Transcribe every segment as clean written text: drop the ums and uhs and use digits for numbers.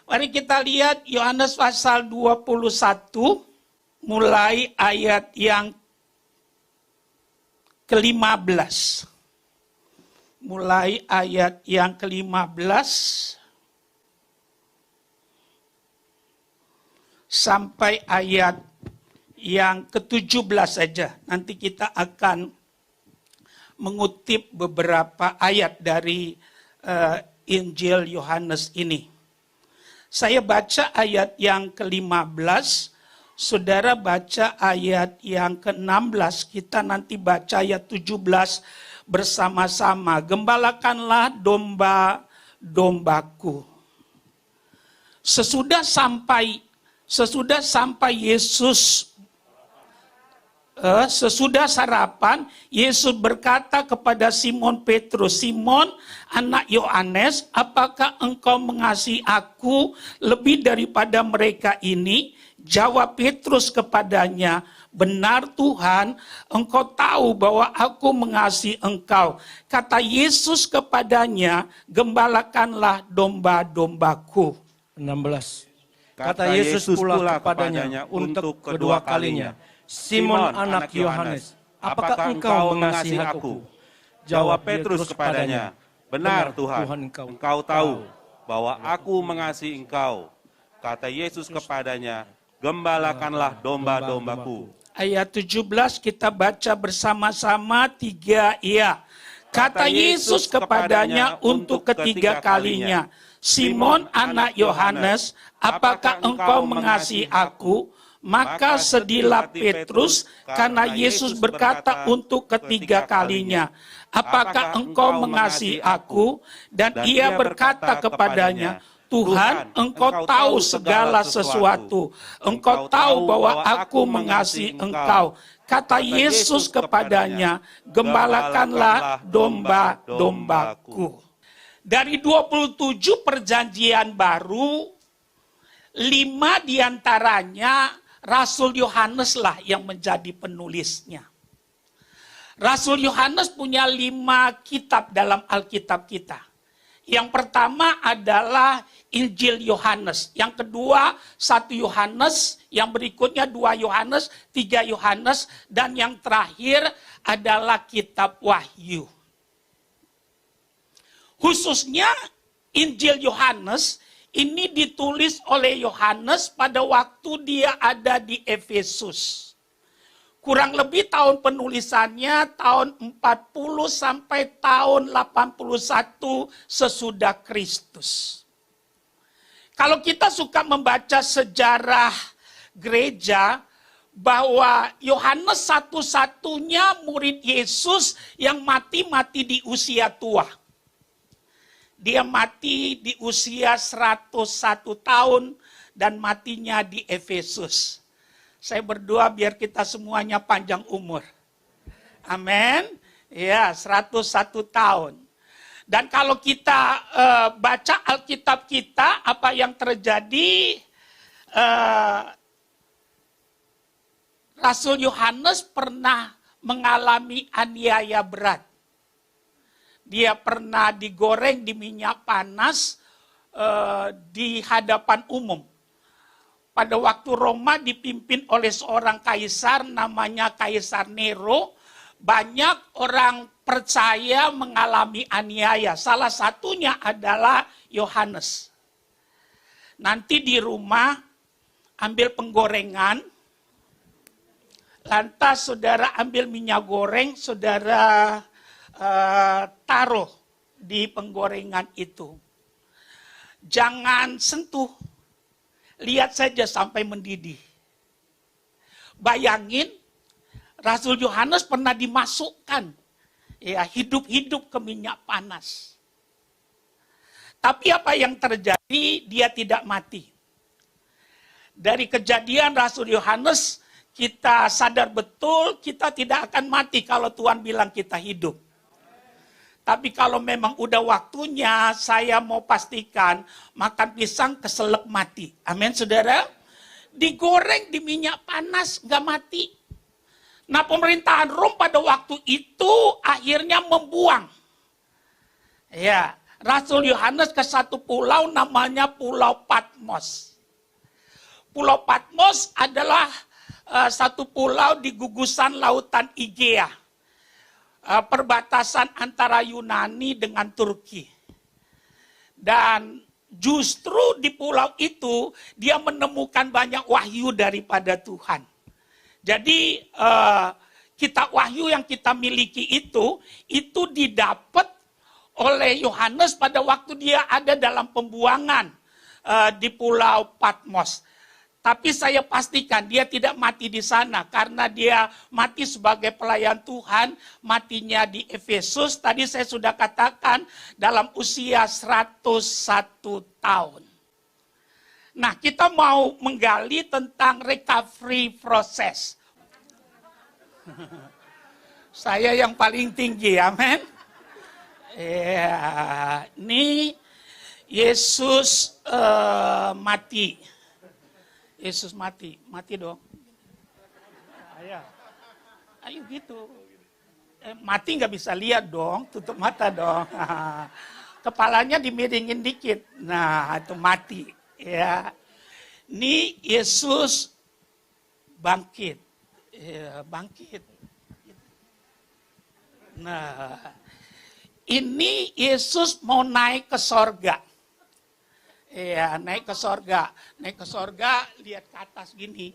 Mari kita lihat Yohanes pasal 21, mulai ayat yang ke-15. Mulai ayat yang ke-15 sampai ayat yang ke-17 saja. Nanti kita akan mengutip beberapa ayat dari Injil Yohanes ini. Saya baca ayat yang ke-15, saudara baca ayat yang ke-16, kita nanti baca ayat 17 bersama-sama. Gembalakanlah domba-dombaku. Sesudah sampai Yesus, sesudah sarapan, Yesus berkata kepada Simon Petrus, "Simon, anak Yohanes, apakah engkau mengasihi aku lebih daripada mereka ini?" Jawab Petrus kepadanya, "Benar Tuhan, engkau tahu bahwa aku mengasihi engkau." Kata Yesus kepadanya, "Gembalakanlah domba-dombaku." 16. Kata Yesus pula kepadanya untuk kedua kalinya, "Simon anak Yohanes, apakah engkau mengasihi aku?" Jawab Petrus kepadanya, "Benar Tuhan, engkau tahu bahwa aku mengasihi engkau." Kata Yesus kepadanya, "Gembalakanlah domba-dombaku." Ayat 17 kita baca bersama-sama, 3 ya. Kata Yesus kepadanya untuk ketiga kalinya, "Simon anak Yohanes, apakah engkau mengasihi aku?" Maka sedihlah Petrus karena Yesus berkata untuk ketiga kalinya, "Apakah engkau mengasihi aku?" Dan ia berkata kepadanya, "Tuhan, engkau tahu segala sesuatu. Engkau tahu bahwa aku mengasihi engkau." Kata Yesus kepadanya, "Gembalakanlah domba-dombaku." Dari 27 perjanjian baru, 5 diantaranya Rasul Yohaneslah yang menjadi penulisnya. Rasul Yohanes punya 5 kitab dalam Alkitab kita. Yang pertama adalah Injil Yohanes. Yang kedua 1 Yohanes. Yang berikutnya 2 Yohanes, 3 Yohanes. Dan yang terakhir adalah kitab Wahyu. Khususnya Injil Yohanes ini ditulis oleh Yohanes pada waktu dia ada di Efesus. Kurang lebih tahun penulisannya tahun 40 sampai tahun 81 sesudah Kristus. Kalau kita suka membaca sejarah gereja, bahwa Yohanes satu-satunya murid Yesus yang mati di usia tua. Dia mati di usia 101 tahun dan matinya di Efesus. Saya berdoa biar kita semuanya panjang umur. Amin. Ya, 101 tahun. Dan kalau kita baca Alkitab kita, apa yang terjadi, Rasul Yohanes pernah mengalami aniaya berat. Dia pernah digoreng di minyak panas di hadapan umum. Pada waktu Roma dipimpin oleh seorang kaisar namanya Kaisar Nero, banyak orang percaya mengalami aniaya. Salah satunya adalah Yohanes. Nanti di rumah ambil penggorengan, lantas saudara ambil minyak goreng, saudara taruh di penggorengan itu. Jangan sentuh, lihat saja sampai mendidih. Bayangin, Rasul Yohanes pernah dimasukkan ya hidup-hidup ke minyak panas. Tapi apa yang terjadi? Dia tidak mati. Dari kejadian Rasul Yohanes, kita sadar betul kita tidak akan mati kalau Tuhan bilang kita hidup. Tapi kalau memang udah waktunya, saya mau pastikan makan pisang keselak mati. Amin, saudara. Digoreng di minyak panas, nggak mati. Nah, pemerintahan Rom pada waktu itu akhirnya membuang. Ya, Rasul Yohanes ke satu pulau namanya Pulau Patmos. Pulau Patmos adalah satu pulau di gugusan lautan Egea. Perbatasan antara Yunani dengan Turki. Dan justru di pulau itu dia menemukan banyak wahyu daripada Tuhan. Jadi kitab wahyu yang kita miliki itu didapat oleh Yohanes pada waktu dia ada dalam pembuangan di Pulau Patmos. Tapi saya pastikan dia tidak mati di sana karena dia mati sebagai pelayan Tuhan, matinya di Efesus. Tadi saya sudah katakan dalam usia 101 tahun. Nah, kita mau menggali tentang recovery process. Saya yang paling tinggi, amin. Ini Yesus mati. Yesus mati dong. Ayo gitu. Mati nggak bisa lihat dong, tutup mata dong. Kepalanya dimiringin dikit. Nah, itu mati. Ya, ini Yesus bangkit. Ya, bangkit. Nah, ini Yesus mau naik ke sorga. Ya, naik ke sorga. Naik ke sorga, lihat ke atas gini.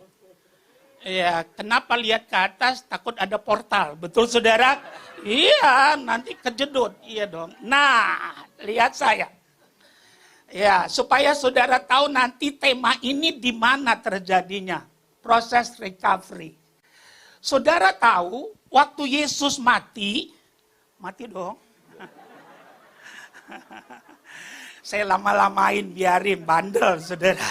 Ya, kenapa lihat ke atas? Takut ada portal. Betul, saudara? Iya, nanti kejedut. Iya dong. Nah, lihat saya. Ya, supaya saudara tahu nanti tema ini di mana terjadinya. Proses recovery. Saudara tahu, waktu Yesus mati dong. Saya lama-lamain, biarin, bandel, saudara.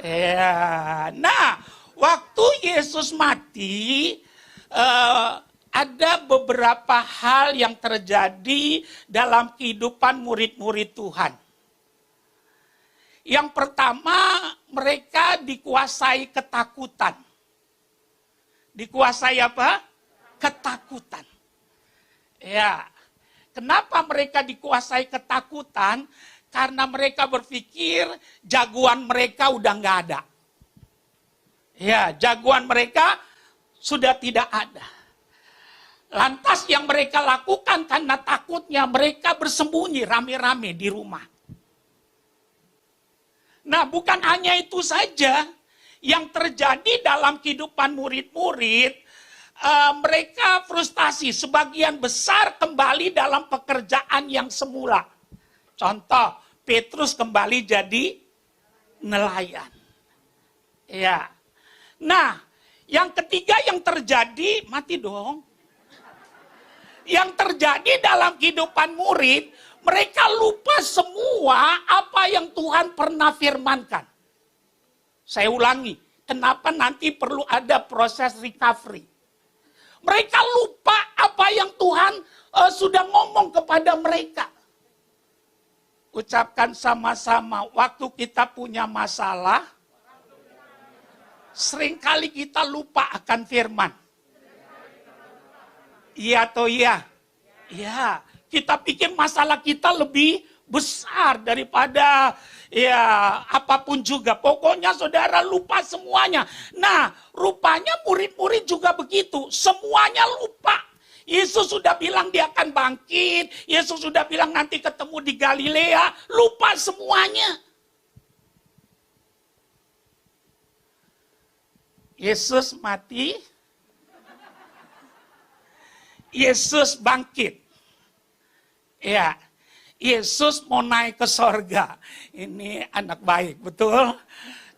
Ya. Nah, waktu Yesus mati, ada beberapa hal yang terjadi dalam kehidupan murid-murid Tuhan. Yang pertama, mereka dikuasai ketakutan. Dikuasai apa? Ketakutan. Ya. Kenapa mereka dikuasai ketakutan? Karena mereka berpikir jagoan mereka udah nggak ada. Ya, jagoan mereka sudah tidak ada. Lantas yang mereka lakukan karena takutnya mereka bersembunyi rame-rame di rumah. Nah, bukan hanya itu saja yang terjadi dalam kehidupan murid-murid, mereka frustasi, sebagian besar kembali dalam pekerjaan yang semula. Contoh, Petrus kembali jadi nelayan. Ya. Nah, yang ketiga yang terjadi, mati dong. Yang terjadi dalam kehidupan murid, mereka lupa semua apa yang Tuhan pernah firmankan. Saya ulangi, kenapa nanti perlu ada proses recovery. Mereka lupa apa yang Tuhan sudah ngomong kepada mereka. Ucapkan sama-sama, waktu kita punya masalah, seringkali kita lupa akan firman. Iya atau iya? Iya, kita pikir masalah kita lebih besar daripada ya apapun juga. Pokoknya saudara lupa semuanya. Nah, rupanya murid-murid juga begitu, semuanya lupa. Yesus sudah bilang dia akan bangkit. Yesus sudah bilang nanti ketemu di Galilea. Lupa semuanya. Yesus mati. Yesus bangkit. Ya, Yesus mau naik ke sorga. Ini anak baik, betul?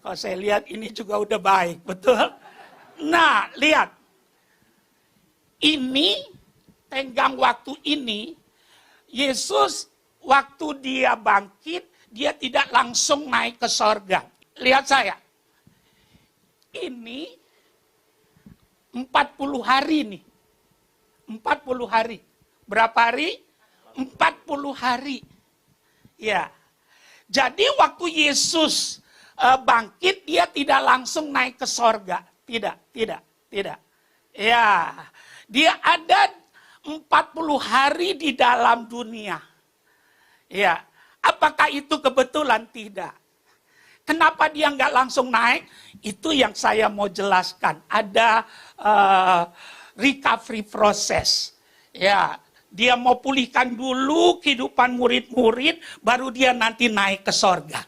Kalau saya lihat ini juga udah baik, betul? Nah, lihat. Ini tenggang waktu ini, Yesus waktu dia bangkit, dia tidak langsung naik ke sorga. Lihat saya. Ini 40 hari nih. 40 hari. Berapa hari? 40 hari. Ya. Jadi waktu Yesus bangkit, dia tidak langsung naik ke sorga. Tidak. Ya. Dia ada 40 hari di dalam dunia. Ya, apakah itu kebetulan? Tidak. Kenapa dia nggak langsung naik? Itu yang saya mau jelaskan. Ada recovery process. Ya, dia mau pulihkan dulu kehidupan murid-murid, baru dia nanti naik ke sorga.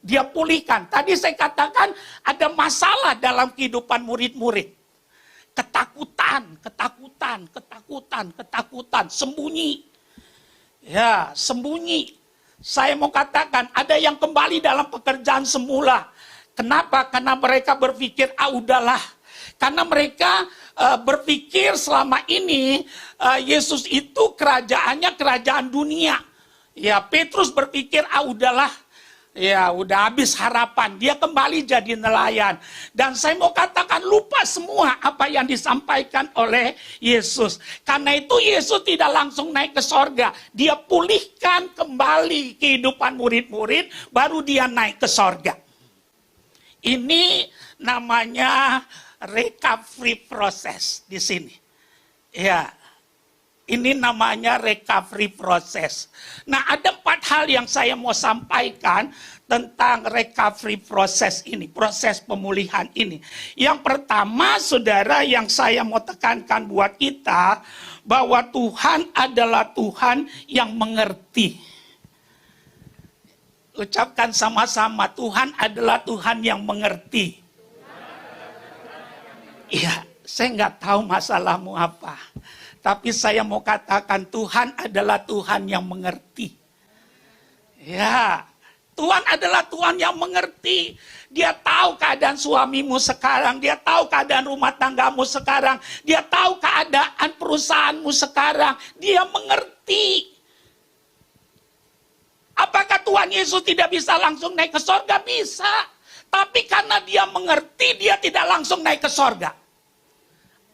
Dia pulihkan. Tadi saya katakan ada masalah dalam kehidupan murid-murid. Ketakutan, sembunyi. Ya, sembunyi. Saya mau katakan, ada yang kembali dalam pekerjaan semula. Kenapa? Karena mereka berpikir, udahlah. Karena mereka berpikir selama ini, Yesus itu kerajaannya kerajaan dunia. Ya, Petrus berpikir, udahlah. Ya, udah habis harapan. Dia kembali jadi nelayan. Dan saya mau katakan lupa semua apa yang disampaikan oleh Yesus. Karena itu Yesus tidak langsung naik ke sorga. Dia pulihkan kembali kehidupan murid-murid, baru dia naik ke sorga. Ini namanya recovery process di sini. Ya. Ini namanya recovery process. Nah, ada 4 hal yang saya mau sampaikan tentang recovery process ini, proses pemulihan ini. Yang pertama, saudara, yang saya mau tekankan buat kita, bahwa Tuhan adalah Tuhan yang mengerti. Ucapkan sama-sama, Tuhan adalah Tuhan yang mengerti. Iya, saya nggak tahu masalahmu apa. Tapi saya mau katakan Tuhan adalah Tuhan yang mengerti. Ya, Tuhan adalah Tuhan yang mengerti. Dia tahu keadaan suamimu sekarang. Dia tahu keadaan rumah tanggamu sekarang. Dia tahu keadaan perusahaanmu sekarang. Dia mengerti. Apakah Tuhan Yesus tidak bisa langsung naik ke sorga? Bisa. Tapi karena dia mengerti, dia tidak langsung naik ke sorga.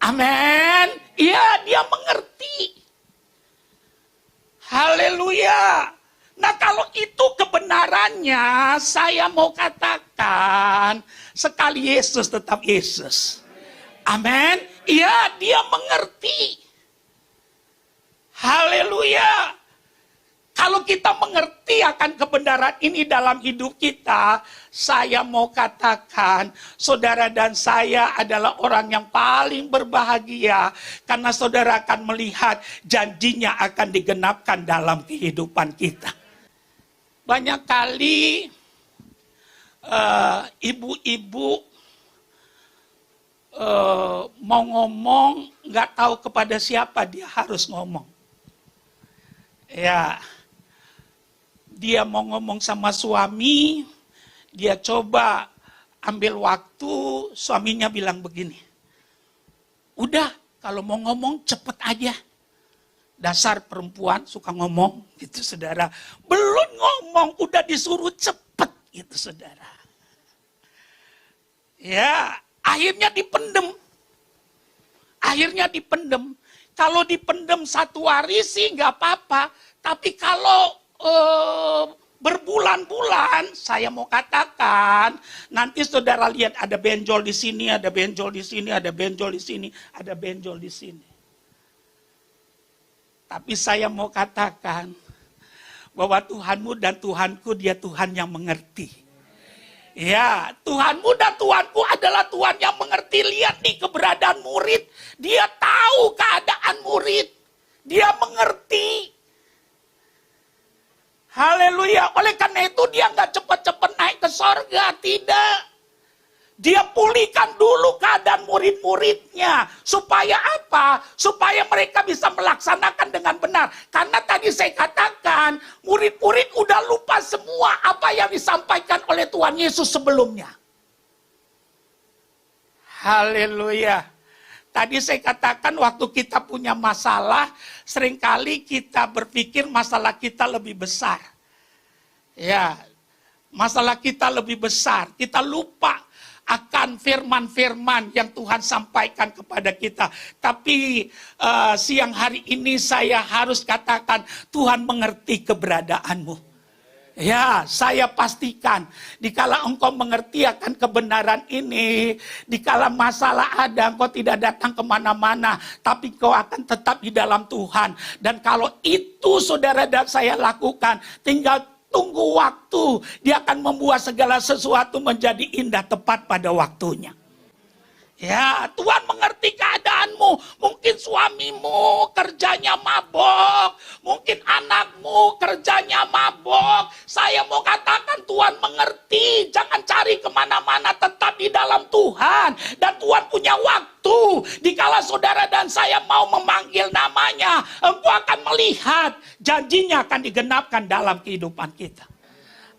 Amin. Iya, dia mengerti. Haleluya. Nah, kalau itu kebenarannya, saya mau katakan, sekali Yesus tetap Yesus. Amin. Iya, dia mengerti. Haleluya. Kalau kita mengerti akan kebenaran ini dalam hidup kita, saya mau katakan, saudara dan saya adalah orang yang paling berbahagia, karena saudara akan melihat janjinya akan digenapkan dalam kehidupan kita. Banyak kali ibu-ibu mau ngomong, nggak tahu kepada siapa dia harus ngomong. Ya. Dia mau ngomong sama suami, dia coba ambil waktu, suaminya bilang begini, udah kalau mau ngomong cepet aja. Dasar perempuan suka ngomong gitu saudara. Belum ngomong udah disuruh cepet gitu saudara. Ya, akhirnya dipendem. Kalau dipendem 1 hari sih nggak apa-apa, tapi kalau berbulan-bulan, saya mau katakan, nanti saudara lihat ada benjol di sini, ada benjol di sini, ada benjol di sini, ada benjol di sini. Tapi saya mau katakan bahwa Tuhanmu dan Tuhanku, dia Tuhan yang mengerti. Ya, Tuhanmu dan Tuhanku adalah Tuhan yang mengerti. Lihat nih keberadaan murid, dia tahu keadaan murid, dia mengerti. Haleluya. Oleh karena itu dia nggak cepat-cepat naik ke sorga. Tidak. Dia pulihkan dulu keadaan murid-muridnya. Supaya apa? Supaya mereka bisa melaksanakan dengan benar. Karena tadi saya katakan, murid-murid udah lupa semua apa yang disampaikan oleh Tuhan Yesus sebelumnya. Haleluya. Tadi saya katakan waktu kita punya masalah, seringkali kita berpikir masalah kita lebih besar. Ya, masalah kita lebih besar. Kita lupa akan firman-firman yang Tuhan sampaikan kepada kita. Tapi siang hari ini saya harus katakan, Tuhan mengerti keberadaanmu. Ya, saya pastikan, dikala engkau mengerti akan kebenaran ini, dikala masalah ada, engkau tidak datang kemana-mana, tapi engkau akan tetap di dalam Tuhan. Dan kalau itu saudara dan saya lakukan, tinggal tunggu waktu, dia akan membuat segala sesuatu menjadi indah tepat pada waktunya. Ya, Tuhan mengerti keadaanmu. Mungkin suamimu kerjanya mabok. Mungkin anakmu kerjanya mabok. Saya mau katakan Tuhan mengerti. Jangan cari kemana-mana, tetap di dalam Tuhan. Dan Tuhan punya waktu. Dikala saudara dan saya mau memanggil namanya, engkau akan melihat janjinya akan digenapkan dalam kehidupan kita.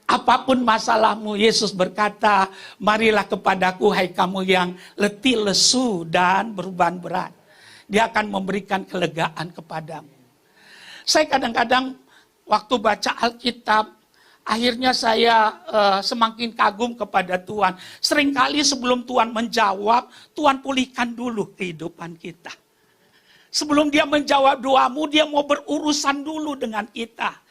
Apapun masalahmu, Yesus berkata, marilah kepadaku hai kamu yang letih, lesu, dan beban berat. Dia akan memberikan kelegaan kepadamu. Saya kadang-kadang waktu baca Alkitab, akhirnya saya semakin kagum kepada Tuhan. Seringkali sebelum Tuhan menjawab, Tuhan pulihkan dulu kehidupan kita. Sebelum dia menjawab doamu, dia mau berurusan dulu dengan kita.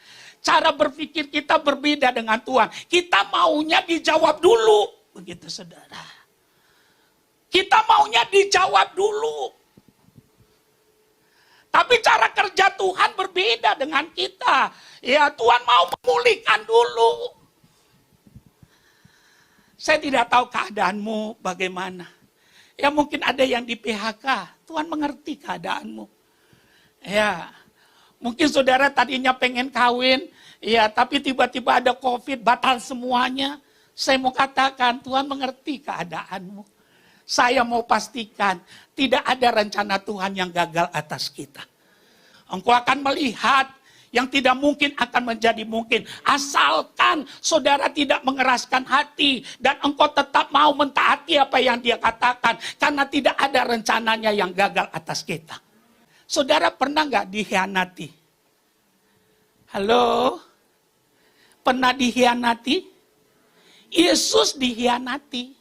Cara berpikir kita berbeda dengan Tuhan. Kita maunya dijawab dulu. Begitu saudara. Kita maunya dijawab dulu. Tapi cara kerja Tuhan berbeda dengan kita. Ya, Tuhan mau memulihkan dulu. Saya tidak tahu keadaanmu bagaimana. Ya mungkin ada yang di PHK. Tuhan mengerti keadaanmu. Ya, mungkin saudara tadinya pengen kawin, ya tapi tiba-tiba ada COVID, batal semuanya. Saya mau katakan, Tuhan mengerti keadaanmu. Saya mau pastikan, tidak ada rencana Tuhan yang gagal atas kita. Engkau akan melihat yang tidak mungkin akan menjadi mungkin. Asalkan saudara tidak mengeraskan hati, dan engkau tetap mau mentaati apa yang dia katakan. Karena tidak ada rencananya yang gagal atas kita. Saudara pernah nggak dikhianati? Halo? Pernah dikhianati? Yesus dikhianati.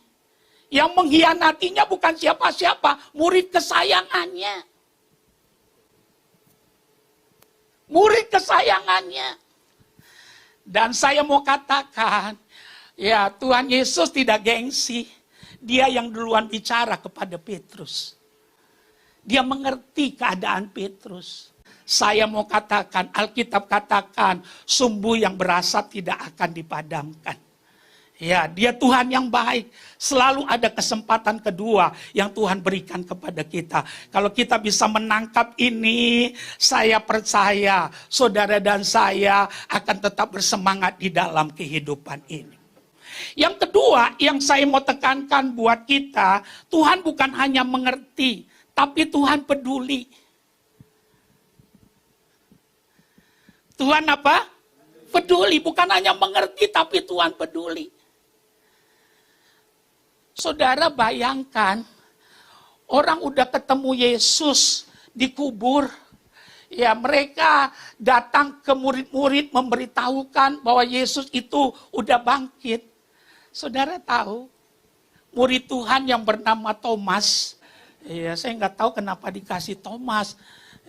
Yang mengkhianatinya bukan siapa-siapa, murid kesayangannya. Murid kesayangannya. Dan saya mau katakan, ya Tuhan Yesus tidak gengsi. Dia yang duluan bicara kepada Petrus. Dia mengerti keadaan Petrus. Saya mau katakan, Alkitab katakan, sumbu yang berasap tidak akan dipadamkan. Ya, dia Tuhan yang baik. Selalu ada kesempatan kedua yang Tuhan berikan kepada kita. Kalau kita bisa menangkap ini, saya percaya saudara dan saya akan tetap bersemangat di dalam kehidupan ini. Yang kedua, yang saya mau tekankan buat kita, Tuhan bukan hanya mengerti, tapi Tuhan peduli. Tuhan apa? Peduli, bukan hanya mengerti, tapi Tuhan peduli. Saudara bayangkan, orang udah ketemu Yesus dikubur. Ya, mereka datang ke murid-murid memberitahukan bahwa Yesus itu udah bangkit. Saudara tahu, murid Tuhan yang bernama Thomas, ya, saya nggak tahu kenapa dikasih Thomas.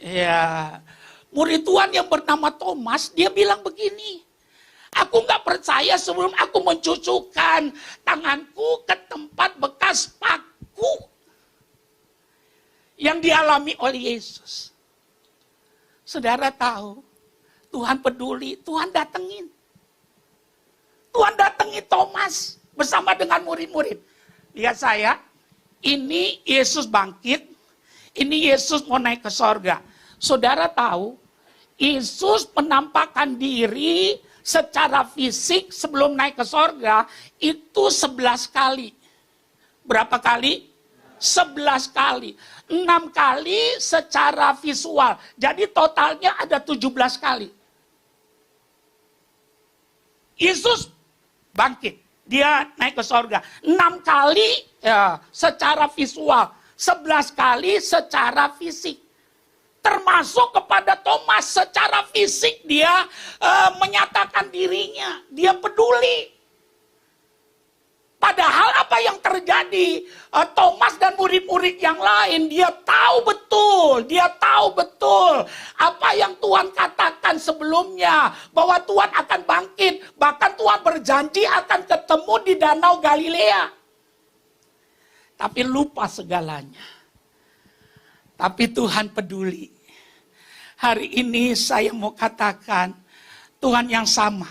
Ya, murid Tuhan yang bernama Thomas, dia bilang begini, aku nggak percaya sebelum aku mencucukkan tanganku ke tempat bekas paku yang dialami oleh Yesus. Saudara tahu, Tuhan peduli, Tuhan datengin. Tuhan datangi Thomas bersama dengan murid-murid. Lihat saya, ini Yesus bangkit, ini Yesus mau naik ke sorga. Saudara tahu, Yesus menampakkan diri secara fisik sebelum naik ke sorga itu 11 kali. Berapa kali? 11 kali. 6 kali secara visual. Jadi totalnya ada 17 kali. Yesus bangkit. Dia naik ke sorga. 6 kali ya, secara visual. 11 kali secara fisik. Termasuk kepada Thomas secara fisik dia menyatakan dirinya. Dia peduli. Padahal apa yang terjadi terjadi. Thomas dan murid-murid yang lain, dia tahu betul apa yang Tuhan katakan sebelumnya, bahwa Tuhan akan bangkit. Bahkan Tuhan berjanji akan ketemu di Danau Galilea. Tapi lupa segalanya. Tapi Tuhan peduli. Hari ini saya mau katakan, Tuhan yang sama,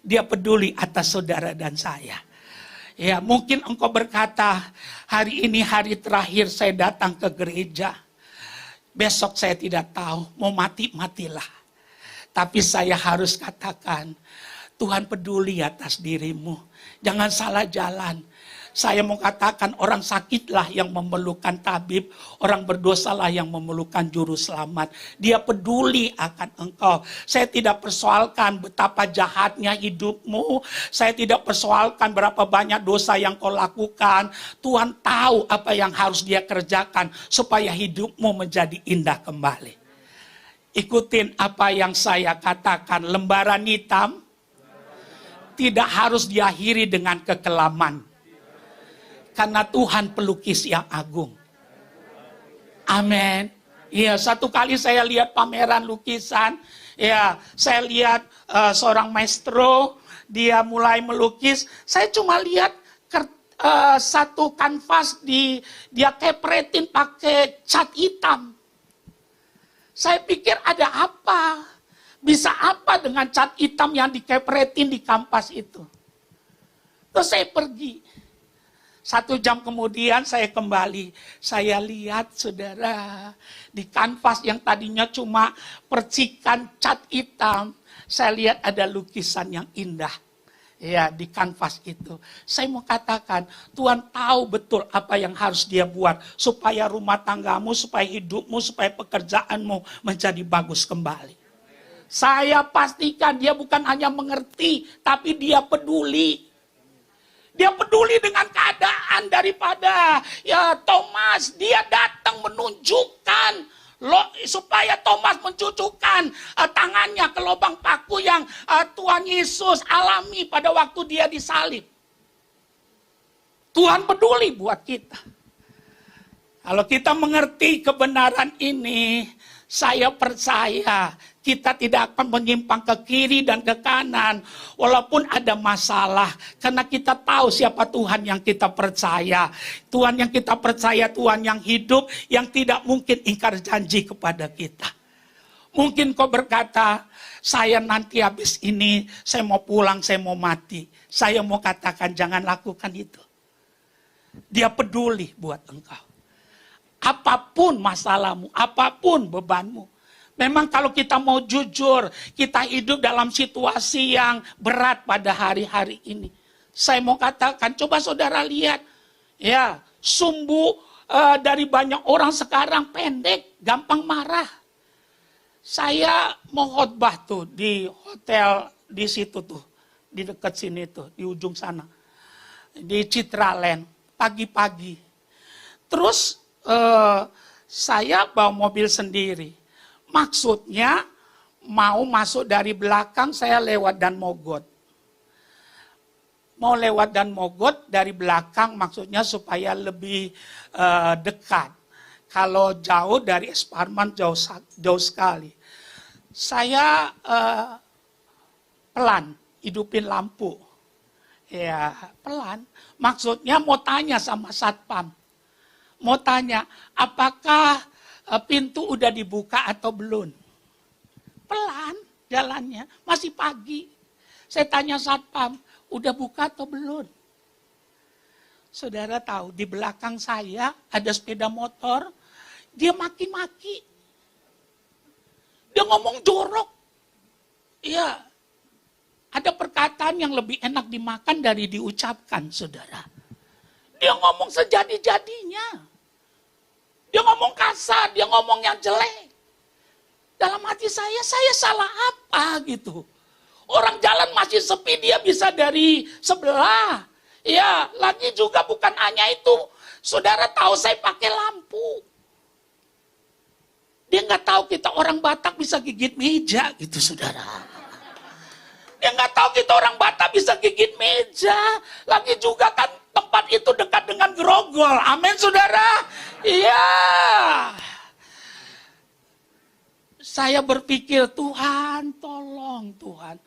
Dia peduli atas saudara dan saya. Ya, mungkin engkau berkata, hari ini hari terakhir saya datang ke gereja. Besok saya tidak tahu, mau mati-matilah. Tapi saya harus katakan, Tuhan peduli atas dirimu. Jangan salah jalan. Saya mau katakan, orang sakitlah yang memerlukan tabib, orang berdosalah yang memerlukan juru selamat. Dia peduli akan engkau. Saya tidak persoalkan betapa jahatnya hidupmu, saya tidak persoalkan berapa banyak dosa yang kau lakukan. Tuhan tahu apa yang harus Dia kerjakan supaya hidupmu menjadi indah kembali. Ikutin apa yang saya katakan, lembaran hitam tidak harus diakhiri dengan kekelaman. Karena Tuhan pelukis yang agung. Amin. Iya, satu kali saya lihat pameran lukisan. Ya, saya lihat seorang maestro, dia mulai melukis. Saya cuma lihat satu kanvas dia kepretin pakai cat hitam. Saya pikir ada apa? Bisa apa dengan cat hitam yang dikepretin di kanvas itu? Terus saya pergi. 1 jam kemudian saya kembali. Saya lihat saudara, di kanvas yang tadinya cuma percikan cat hitam, saya lihat ada lukisan yang indah. Ya, di kanvas itu. Saya mau katakan, Tuhan tahu betul apa yang harus Dia buat supaya rumah tanggamu, supaya hidupmu, supaya pekerjaanmu menjadi bagus kembali. Saya pastikan Dia bukan hanya mengerti, tapi Dia peduli. Dia peduli dengan keadaan daripada Thomas. Dia datang menunjukkan supaya Thomas mencucukkan tangannya ke lubang paku yang Tuhan Yesus alami pada waktu Dia disalib. Tuhan peduli buat kita. Kalau kita mengerti kebenaran ini, saya percaya kita tidak akan menyimpang ke kiri dan ke kanan. Walaupun ada masalah. Karena kita tahu siapa Tuhan yang kita percaya. Tuhan yang kita percaya, Tuhan yang hidup, yang tidak mungkin ingkar janji kepada kita. Mungkin kau berkata, saya nanti habis ini, saya mau pulang, saya mau mati. Saya mau katakan, jangan lakukan itu. Dia peduli buat engkau. Apapun masalahmu, apapun bebanmu. Memang kalau kita mau jujur, kita hidup dalam situasi yang berat pada hari-hari ini. Saya mau katakan, coba saudara lihat. Ya, sumbu dari banyak orang sekarang pendek, gampang marah. Saya mau khotbah tuh di hotel di situ tuh. Di dekat sini tuh, di ujung sana. Di Citraland, pagi-pagi. Terus saya bawa mobil sendiri. Maksudnya mau masuk dari belakang, saya lewat dan mogot. Mau lewat dan mogot dari belakang maksudnya supaya lebih dekat. Kalau jauh dari Esparman jauh sekali. Saya pelan, hidupin lampu. Ya, pelan. Maksudnya mau tanya sama satpam. Mau tanya, apakah pintu udah dibuka atau belum? Pelan jalannya, masih pagi. Saya tanya satpam, udah buka atau belum? Saudara tahu, di belakang saya ada sepeda motor, dia maki-maki. Dia ngomong jorok. Iya, ada perkataan yang lebih enak dimakan dari diucapkan, saudara. Dia ngomong sejadi-jadinya. Dia ngomong kasar, dia ngomong yang jelek. Dalam hati saya salah apa gitu. Orang jalan masih sepi, dia bisa dari sebelah. Ya, lagi juga bukan hanya itu. Saudara tahu saya pakai lampu. Dia nggak tahu kita orang Batak bisa gigit meja gitu, saudara. Dia nggak tahu kita orang Batak bisa gigit meja. Lagi juga kan tempat itu dekat dengan grogol. Amin, saudara. Iya. Saya berpikir, Tuhan, tolong Tuhan.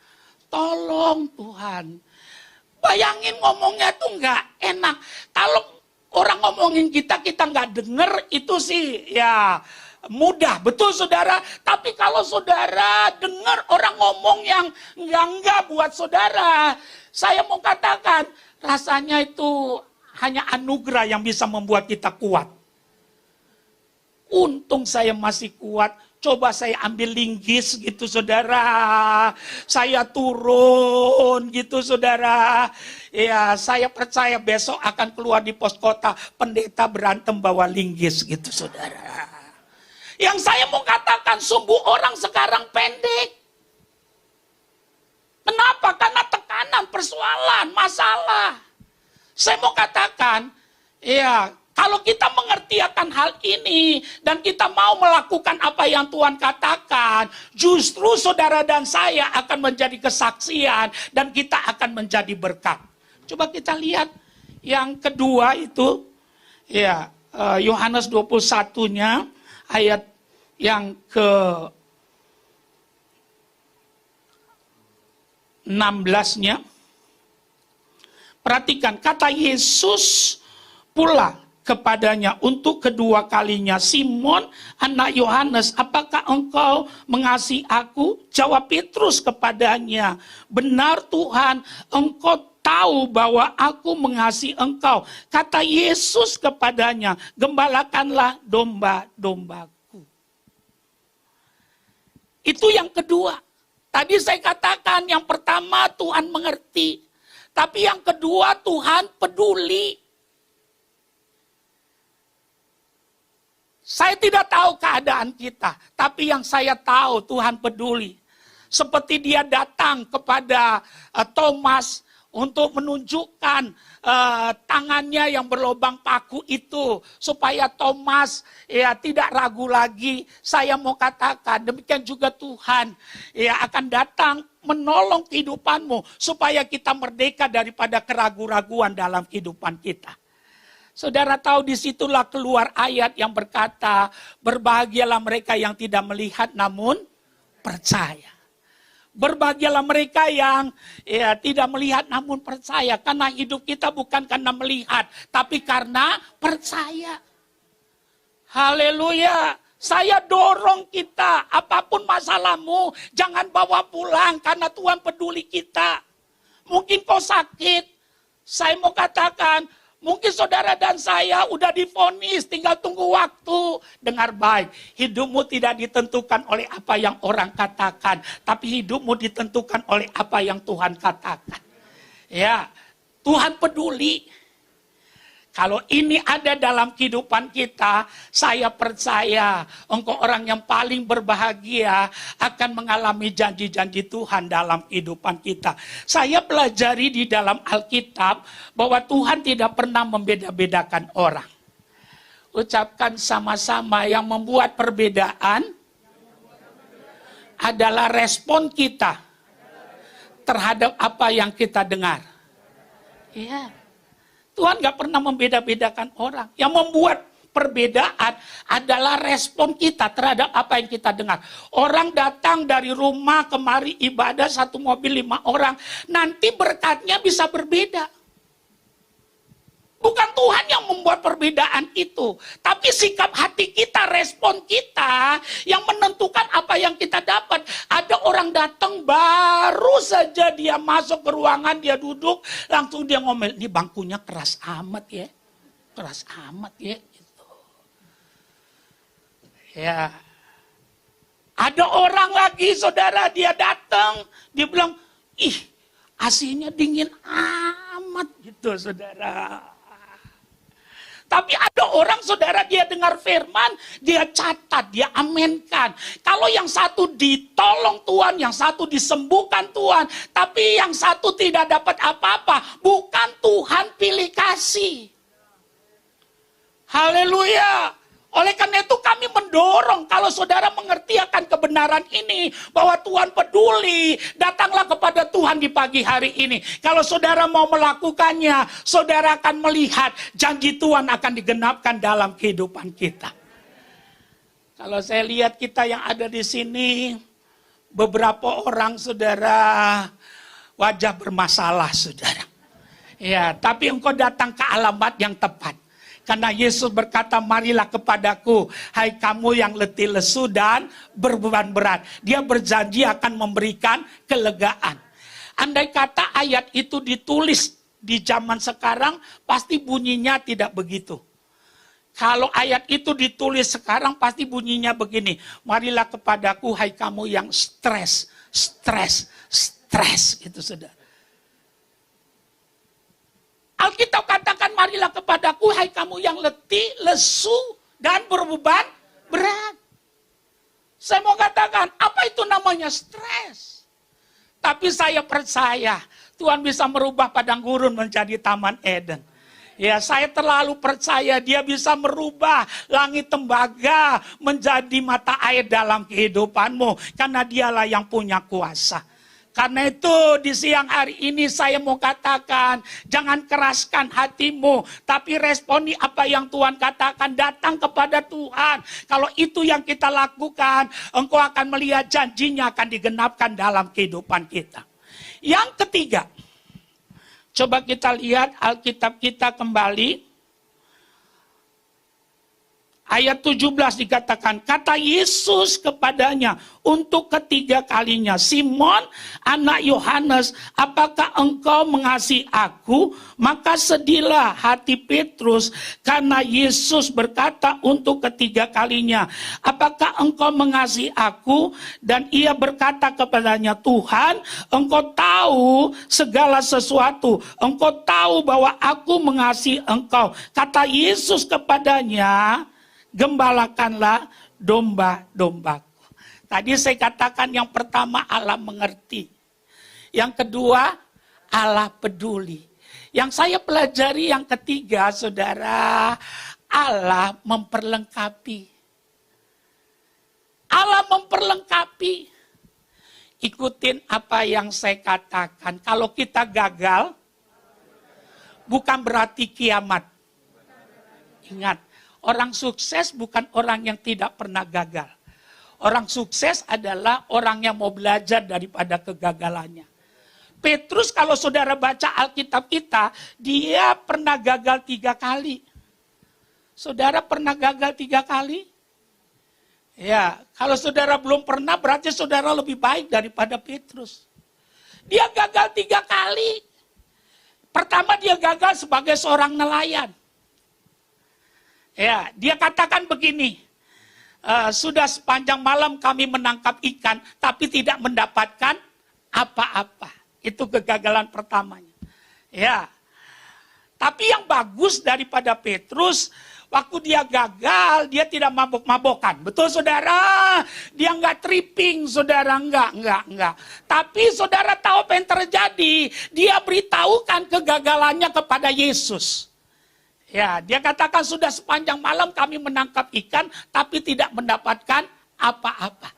Tolong Tuhan. Bayangin ngomongnya tuh nggak enak. Kalau orang ngomongin kita nggak denger, itu sih ya mudah. Betul saudara. Tapi kalau saudara dengar orang ngomong yang enggak buat saudara, saya mau katakan, rasanya itu hanya anugerah yang bisa membuat kita kuat. Untung saya masih kuat. Coba saya ambil linggis gitu saudara. Saya turun gitu saudara. Ya saya percaya besok akan keluar di pos kota. Pendeta berantem bawa linggis gitu saudara. Yang saya mau katakan, sumbu orang sekarang pendek. Kenapa? Karena tekanan, persoalan, masalah. Saya mau katakan, ya kalau kita mengerti akan hal ini dan kita mau melakukan apa yang Tuhan katakan, justru saudara dan saya akan menjadi kesaksian dan kita akan menjadi berkat. Coba kita lihat yang kedua itu, ya Yohanes 21-nya ayat yang ke 16-nya. Perhatikan, kata Yesus pula kepadanya untuk kedua kalinya, Simon anak Yohanes, apakah engkau mengasihi aku? Jawab Petrus kepadanya, benar Tuhan, engkau tahu bahwa aku mengasihi engkau. Kata Yesus kepadanya, gembalakanlah domba-dombaku. Itu yang kedua. Tadi saya katakan yang pertama Tuhan mengerti, tapi yang kedua Tuhan peduli. Saya tidak tahu keadaan kita, tapi yang saya tahu Tuhan peduli. Seperti dia datang kepada Thomas untuk menunjukkan tangannya yang berlubang paku itu. Supaya Thomas ya tidak ragu lagi. Saya mau katakan, demikian juga Tuhan ya akan datang menolong kehidupanmu. Supaya kita merdeka daripada keraguan-raguan dalam kehidupan kita. Saudara tahu disitulah keluar ayat yang berkata, berbahagialah mereka yang tidak melihat namun percaya. Berbahagialah mereka yang ya, tidak melihat namun percaya. Karena hidup kita bukan karena melihat, tapi karena percaya. Haleluya. Saya dorong kita, apapun masalahmu, jangan bawa pulang karena Tuhan peduli kita. Mungkin kau sakit, saya mau katakan, mungkin saudara dan saya udah divonis, tinggal tunggu waktu. Dengar baik, hidupmu tidak ditentukan oleh apa yang orang katakan, tapi hidupmu ditentukan oleh apa yang Tuhan katakan. Ya, Tuhan peduli. Kalau ini ada dalam kehidupan kita, saya percaya engkau orang yang paling berbahagia akan mengalami janji-janji Tuhan dalam kehidupan kita. Saya pelajari di dalam Alkitab bahwa Tuhan tidak pernah membeda-bedakan orang. Ucapkan sama-sama, yang membuat perbedaan adalah respon kita terhadap apa yang kita dengar. Iya. Tuhan gak pernah membeda-bedakan orang. Yang membuat perbedaan adalah respon kita terhadap apa yang kita dengar. Orang datang dari rumah kemari ibadah, satu mobil 5 orang. Nanti berkatnya bisa berbeda. Bukan Tuhan yang membuat perbedaan itu. Tapi sikap hati kita, respon kita yang menentukan apa yang kita dapat. Ada orang datang baru saja dia masuk ke ruangan, dia duduk. Langsung dia ngomel, ini bangkunya keras amat ya. Keras amat ya. Gitu. Ya. Ada orang lagi saudara, dia datang. Dia bilang, ih AC-nya dingin amat gitu saudara. Tapi ada orang saudara, dia dengar firman, dia catat, dia amenkan. Kalau yang satu ditolong Tuhan, yang satu disembuhkan Tuhan, tapi yang satu tidak dapat apa-apa, bukan Tuhan pilih kasih. Haleluya. Oleh karena itu kami mendorong kalau saudara mengerti akan kebenaran ini, bahwa Tuhan peduli, datanglah kepada Tuhan di pagi hari ini. Kalau saudara mau melakukannya, saudara akan melihat janji Tuhan akan digenapkan dalam kehidupan kita. Kalau saya lihat kita yang ada di sini, beberapa orang saudara wajah bermasalah saudara. Ya, tapi engkau datang ke alamat yang tepat. Karena Yesus berkata, marilah kepadaku, hai kamu yang letih lesu dan berbeban berat. Dia berjanji akan memberikan kelegaan. Andai kata ayat itu ditulis di zaman sekarang, pasti bunyinya tidak begitu. Kalau ayat itu ditulis sekarang, pasti bunyinya begini. Marilah kepadaku, hai kamu yang stres. Itu saudara. Alkitab katakan, marilah kepadaku, hai kamu yang letih, lesu, dan berbeban berat. Saya mau katakan, apa itu namanya stres? Tapi saya percaya, Tuhan bisa merubah padang gurun menjadi taman Eden. Ya, saya terlalu percaya dia bisa merubah langit tembaga menjadi mata air dalam kehidupanmu. Karena dialah yang punya kuasa. Karena itu di siang hari ini saya mau katakan, jangan keraskan hatimu, tapi responi apa yang Tuhan katakan, datang kepada Tuhan. Kalau itu yang kita lakukan, engkau akan melihat janjinya akan digenapkan dalam kehidupan kita. Yang ketiga, coba kita lihat Alkitab kita kembali. Ayat 17 dikatakan, kata Yesus kepadanya untuk ketiga kalinya, Simon anak Yohanes, apakah engkau mengasihi aku? Maka sedihlah hati Petrus karena Yesus berkata untuk ketiga kalinya, apakah engkau mengasihi aku? Dan ia berkata kepadanya, Tuhan, engkau tahu segala sesuatu, engkau tahu bahwa aku mengasihi engkau. Kata Yesus kepadanya, gembalakanlah domba-dombaku. Tadi saya katakan yang pertama Allah mengerti. Yang kedua Allah peduli. Yang saya pelajari yang ketiga saudara, Allah memperlengkapi. Allah memperlengkapi. Ikutin apa yang saya katakan. Kalau kita gagal, bukan berarti kiamat. Ingat. Orang sukses bukan orang yang tidak pernah gagal. Orang sukses adalah orang yang mau belajar daripada kegagalannya. Petrus kalau saudara baca Alkitab kita, dia pernah gagal 3 kali. Saudara pernah gagal 3 kali? Ya, kalau saudara belum pernah berarti saudara lebih baik daripada Petrus. Dia gagal 3 kali. Pertama dia gagal sebagai seorang nelayan. Ya, dia katakan begini, sudah sepanjang malam kami menangkap ikan, tapi tidak mendapatkan apa-apa. Itu kegagalan pertamanya. Ya, tapi yang bagus daripada Petrus, waktu dia gagal, dia tidak mabok-mabokan. Betul saudara? Dia nggak tripping, saudara. Enggak. Tapi saudara tahu apa yang terjadi? Dia beritahukan kegagalannya kepada Yesus. Ya, dia katakan sudah sepanjang malam kami menangkap ikan, tapi tidak mendapatkan apa-apa.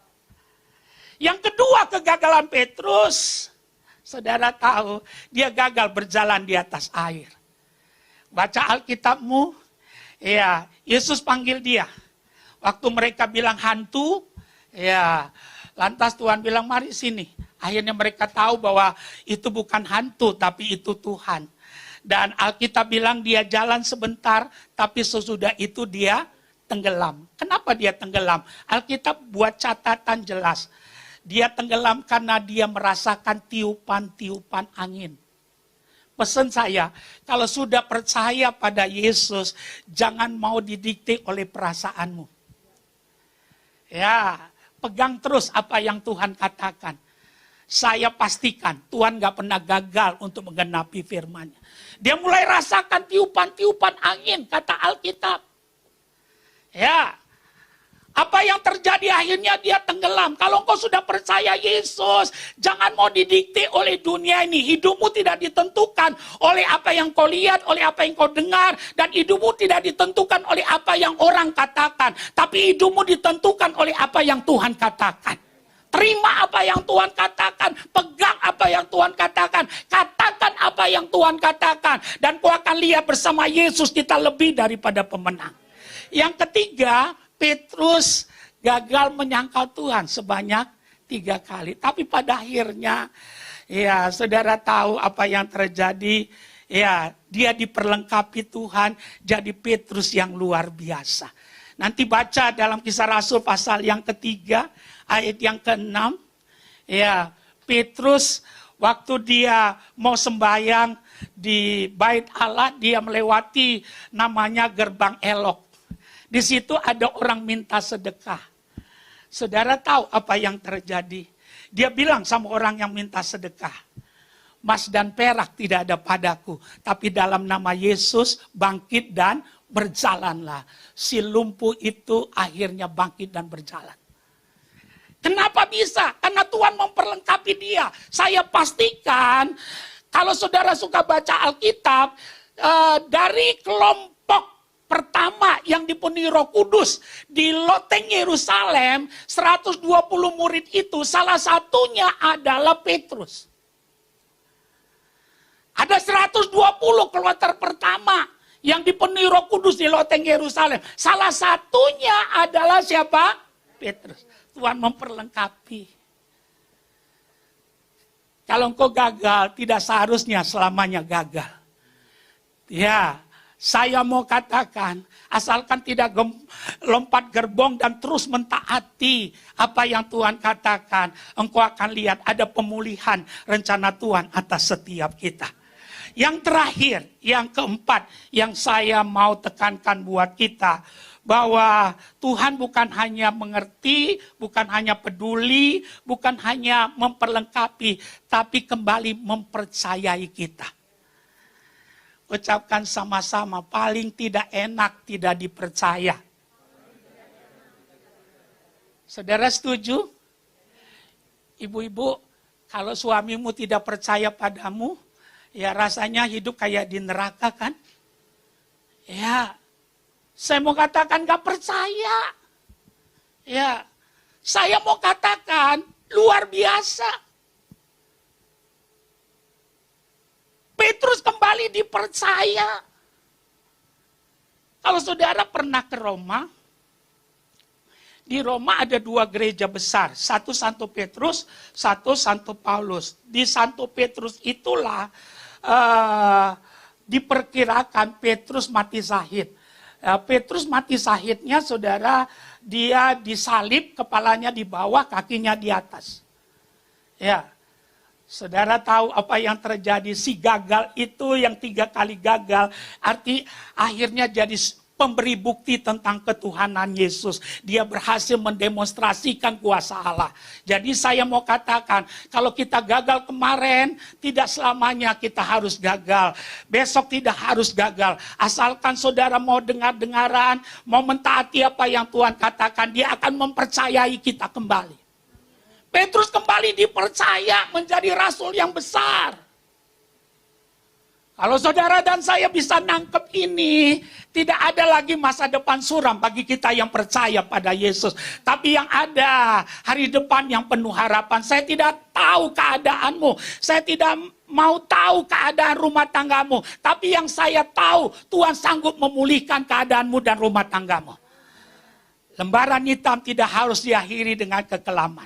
Yang kedua kegagalan Petrus, saudara tahu, dia gagal berjalan di atas air. Baca Alkitabmu, ya, Yesus panggil dia. Waktu mereka bilang hantu, ya, lantas Tuhan bilang mari sini. Akhirnya mereka tahu bahwa itu bukan hantu, tapi itu Tuhan. Dan Alkitab bilang dia jalan sebentar, tapi sesudah itu dia tenggelam. Kenapa dia tenggelam? Alkitab buat catatan jelas. Dia tenggelam karena dia merasakan tiupan-tiupan angin. Pesan saya, kalau sudah percaya pada Yesus, jangan mau didikte oleh perasaanmu. Ya, pegang terus apa yang Tuhan katakan. Saya pastikan Tuhan gak pernah gagal untuk menggenapi firman-Nya. Dia mulai rasakan tiupan-tiupan angin, kata Alkitab. Ya, Apa yang terjadi akhirnya dia tenggelam. Kalau engkau sudah percaya Yesus, jangan mau didikte oleh dunia ini. Hidupmu tidak ditentukan oleh apa yang kau lihat, oleh apa yang kau dengar. Dan hidupmu tidak ditentukan oleh apa yang orang katakan. Tapi hidupmu ditentukan oleh apa yang Tuhan katakan. Terima apa yang Tuhan katakan. Pegang apa yang Tuhan katakan. Katakan apa yang Tuhan katakan. Dan kau akan lihat bersama Yesus kita lebih daripada pemenang. Yang ketiga, Petrus gagal menyangkal Tuhan sebanyak 3 kali. Tapi pada akhirnya, ya saudara tahu apa yang terjadi. Ya, dia diperlengkapi Tuhan jadi Petrus yang luar biasa. Nanti baca dalam Kisah Rasul pasal yang ketiga, ayat yang ke-6. Ya, Petrus waktu dia mau sembahyang di Bait Allah, dia melewati namanya Gerbang Elok. Di situ ada orang minta sedekah. Saudara tahu apa yang terjadi? Dia bilang sama orang yang minta sedekah, emas dan perak tidak ada padaku, tapi dalam nama Yesus bangkit dan berjalanlah. Si lumpuh itu akhirnya bangkit dan berjalan. Kenapa bisa? Karena Tuhan memperlengkapi dia. Saya pastikan kalau saudara suka baca Alkitab, dari kelompok pertama yang dipenuhi Roh Kudus di loteng Yerusalem, 120 murid itu salah satunya adalah Petrus. Ada 120 kloter pertama yang dipenuhi Roh Kudus di loteng Yerusalem. Salah satunya adalah siapa? Petrus. Tuhan memperlengkapi. Kalau engkau gagal, tidak seharusnya selamanya gagal. Ya, saya mau katakan, asalkan tidak lompat gerbong dan terus mentaati apa yang Tuhan katakan, engkau akan lihat ada pemulihan rencana Tuhan atas setiap kita. Yang terakhir, yang keempat, yang saya mau tekankan buat kita, bahwa Tuhan bukan hanya mengerti, bukan hanya peduli, bukan hanya memperlengkapi, tapi kembali mempercayai kita. Ucapkan sama-sama, paling tidak enak tidak dipercaya. Saudara setuju? Ibu-ibu, kalau suamimu tidak percaya padamu, ya rasanya hidup kayak di neraka kan? Ya, saya mau katakan gak percaya. Ya, saya mau katakan luar biasa. Petrus kembali dipercaya. Kalau saudara pernah ke Roma, di Roma ada 2 gereja besar. Satu Santo Petrus, satu Santo Paulus. Di Santo Petrus itulah diperkirakan Petrus mati syahid. Petrus mati syahidnya saudara, dia disalib, kepalanya di bawah, kakinya di atas. Ya. Saudara tahu apa yang terjadi, si gagal itu yang 3 kali gagal, akhirnya jadi pemberi bukti tentang ketuhanan Yesus. Dia berhasil mendemonstrasikan kuasa Allah. Jadi saya mau katakan, kalau kita gagal kemarin, tidak selamanya kita harus gagal. Besok tidak harus gagal. Asalkan saudara mau dengar-dengaran, mau mentaati apa yang Tuhan katakan, dia akan mempercayai kita kembali. Petrus kembali dipercaya menjadi rasul yang besar. Kalau saudara dan saya bisa nangkep ini, tidak ada lagi masa depan suram bagi kita yang percaya pada Yesus. Tapi yang ada hari depan yang penuh harapan. Saya tidak tahu keadaanmu, saya tidak mau tahu keadaan rumah tanggamu. Tapi yang saya tahu, Tuhan sanggup memulihkan keadaanmu dan rumah tanggamu. Lembaran hitam tidak harus diakhiri dengan kekelaman.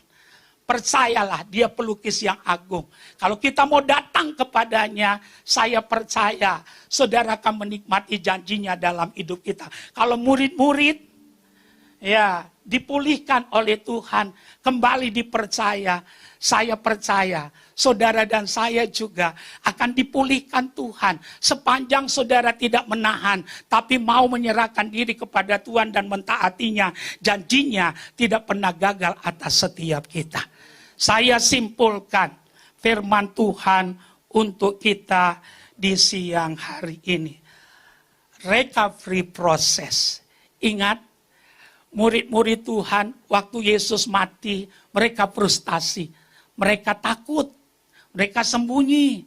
Percayalah, dia pelukis yang agung. Kalau kita mau datang kepadanya, saya percaya saudara akan menikmati janjinya dalam hidup kita. Kalau murid-murid ya dipulihkan oleh Tuhan, kembali dipercaya, saya percaya saudara dan saya juga akan dipulihkan Tuhan. Sepanjang saudara tidak menahan, tapi mau menyerahkan diri kepada Tuhan dan mentaatinya, janjinya tidak pernah gagal atas setiap kita. Saya simpulkan firman Tuhan untuk kita di siang hari ini. Recovery proses. Ingat, murid-murid Tuhan waktu Yesus mati, mereka frustasi, mereka takut, mereka sembunyi,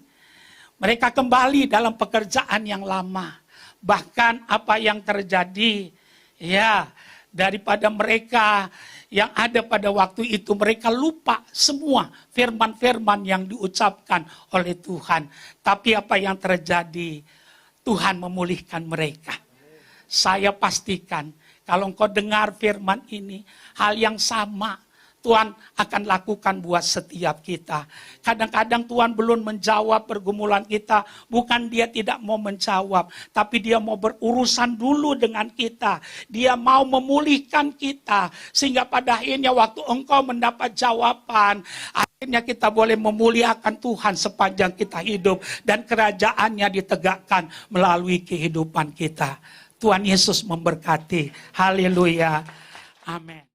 mereka kembali dalam pekerjaan yang lama. Bahkan apa yang terjadi, ya, daripada mereka yang ada pada waktu itu, mereka lupa semua firman-firman yang diucapkan oleh Tuhan. Tapi apa yang terjadi, Tuhan memulihkan mereka. Saya pastikan, kalau engkau dengar firman ini, hal yang sama Tuhan akan lakukan buat setiap kita. Kadang-kadang Tuhan belum menjawab pergumulan kita, bukan Dia tidak mau menjawab, tapi Dia mau berurusan dulu dengan kita. Dia mau memulihkan kita, sehingga pada akhirnya waktu engkau mendapat jawaban, akhirnya kita boleh memuliakan Tuhan sepanjang kita hidup, dan kerajaannya ditegakkan melalui kehidupan kita. Tuhan Yesus memberkati. Haleluya. Amin.